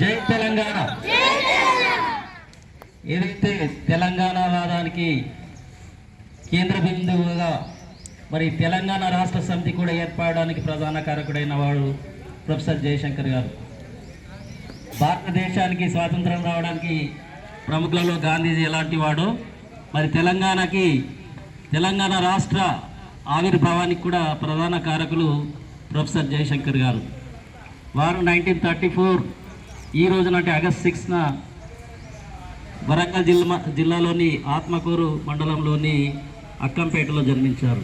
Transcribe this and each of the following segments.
జై తెలంగాణ. ఏదైతే తెలంగాణ వాదానికి కేంద్ర బిందువుగా మరి తెలంగాణ రాష్ట్ర సమితి కూడా ఏర్పడడానికి ప్రధాన కారకుడైన వాడు ప్రొఫెసర్ జయశంకర్ గారు. భారతదేశానికి స్వాతంత్రం రావడానికి ప్రముఖులలో గాంధీజీ ఎలాంటి వాడో మరి తెలంగాణ రాష్ట్ర ఆవిర్భావానికి కూడా ప్రధాన కారకులు ప్రొఫెసర్ జయశంకర్ గారు. వారు 1934 ఈ రోజున అంటే ఆగస్ట్ 6న వరంగల్ జిల్లాలోని ఆత్మకూరు మండలంలోని అక్కంపేటలో జన్మించారు.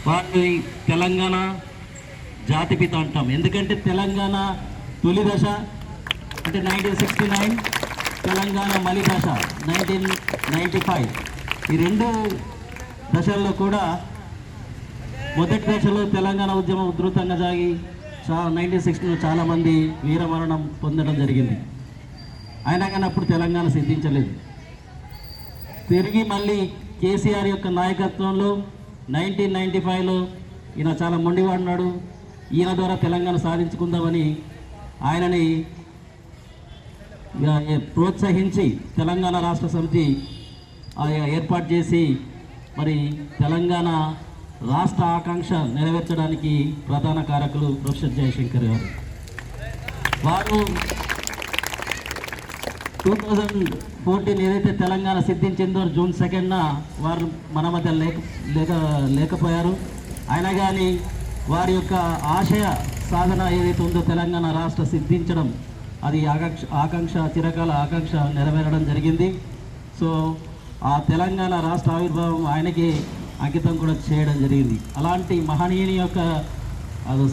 వారిని తెలంగాణ జాతిపిత అంటాం. ఎందుకంటే తెలంగాణ తొలి దశ అంటే 1969, తెలంగాణ మలి దశ 1995. ఈ రెండు దశల్లో కూడా మొదటి దశలో తెలంగాణ ఉద్యమం ఉధృతంగా సాగి 1960లో చాలామంది వీరమరణం పొందడం జరిగింది. అయినా కానీ అప్పుడు తెలంగాణ సిద్ధించలేదు. తిరిగి మళ్ళీ కేసీఆర్ యొక్క నాయకత్వంలో 1995లో ఈయన చాలా మొండివాడినాడు. ఈయన ద్వారా తెలంగాణ సాధించుకుందామని ఆయనని ప్రోత్సహించి తెలంగాణ రాష్ట్ర సమితి ఏర్పాటు చేసి మరి తెలంగాణ రాష్ట్ర ఆకాంక్ష నెరవేర్చడానికి ప్రధాన కారకులు ప్రొఫెసర్ జయశంకర్ గారు. వారు 2014 ఏదైతే తెలంగాణ సిద్ధించిందో జూన్ 2న వారు మన మధ్య లేకపోయారు. అయినా కానీ వారి యొక్క ఆశయ సాధన ఏదైతే ఉందో తెలంగాణ రాష్ట్ర సిద్ధించడం, అది ఆకాంక్ష చిరకాల ఆకాంక్ష నెరవేరడం జరిగింది. సో ఆ తెలంగాణ రాష్ట్ర ఆవిర్భావం ఆయనకి అంకితం కూడా చేయడం జరిగింది. అలాంటి మహనీయుని యొక్క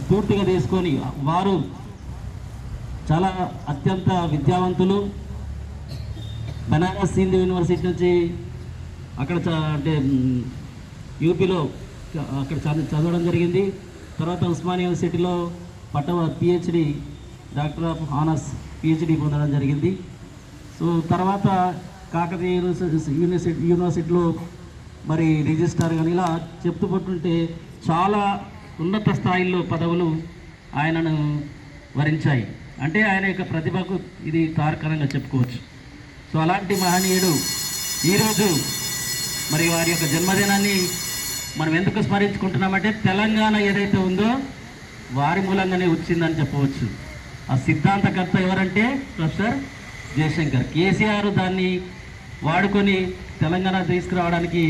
స్ఫూర్తిగా తీసుకొని వారు చాలా అత్యంత విద్యావంతులు. బనారస్ హిందూ యూనివర్సిటీ నుంచి అక్కడ అంటే యూపీలో అక్కడ చదవడం జరిగింది. తర్వాత ఉస్మానియా యూనివర్సిటీలో PhD doctor of honours PhD పొందడం జరిగింది. సో తర్వాత కాకతీయ యూనివర్సిటీలో మరి రిజిస్ట్రార్ కానీ ఇలా చెప్తూ పట్టుంటే చాలా ఉన్నత స్థాయిలో పదవులు ఆయనను వరించాయి. అంటే ఆయన యొక్క ప్రతిభకు ఇది తార్కాణంగా చెప్పుకోవచ్చు. సో అలాంటి మహనీయుడు ఈరోజు మరి వారి యొక్క జన్మదినాన్ని మనం ఎందుకు స్మరించుకుంటున్నామంటే తెలంగాణ ఏదైతే ఉందో వారి మూలంగానే వచ్చిందని చెప్పవచ్చు. ఆ సిద్ధాంతకర్త ఎవరంటే ప్రొఫెసర్ జయశంకర్. కేసీఆర్ దాన్ని వాడుకొని తెలంగాణ తీసుకురావడానికి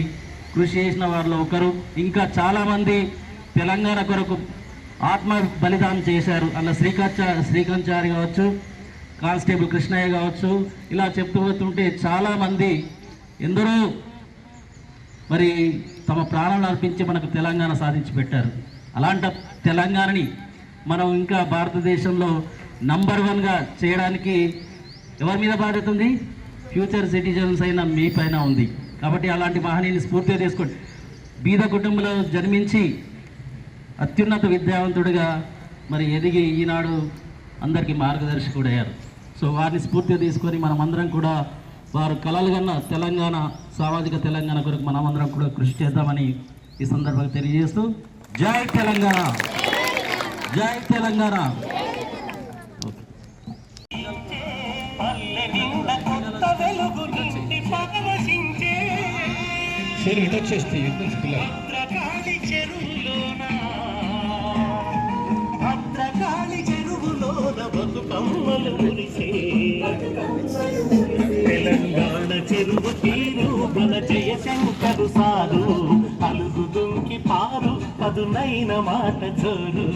కృషి చేసిన వారిలో ఒకరు. ఇంకా చాలామంది తెలంగాణ కొరకు ఆత్మ బలిదానం చేశారు. అలా శ్రీకాంచారి కావచ్చు, కానిస్టేబుల్ కృష్ణయ్య కావచ్చు, ఇలా చెప్తూ పోతుంటే చాలామంది ఎందరో మరి తమ ప్రాణాలు అర్పించి మనకు తెలంగాణ సాధించి పెట్టారు. అలాంటి తెలంగాణని మనం ఇంకా భారతదేశంలో నంబర్ 1గా చేయడానికి ఎవరి మీద బాధ్యత ఉంది? ఫ్యూచర్ సిటిజన్స్ అయిన మీ పైన ఉంది. కాబట్టి అలాంటి మహనీయుని స్ఫూర్తిగా తీసుకోండి. బీద కుటుంబంలో జన్మించి అత్యున్నత విద్యావంతుడిగా మరి ఎదిగి ఈనాడు అందరికీ మార్గదర్శకుడయ్యారు. సో వారిని స్ఫూర్తిగా తీసుకొని మనమందరం కూడా వారు కలలు కన్న తెలంగాణ, సామాజిక తెలంగాణ కొరకు మనమందరం కూడా కృషి చేద్దామని ఈ సందర్భంగా తెలియజేస్తూ జై తెలంగాణ, జై తెలంగాణ. తెలంగాణ చెరువు తీరు మన జయశంకరు సారు, అలుగు దుంకి పారు పదునైన మాట చోరు.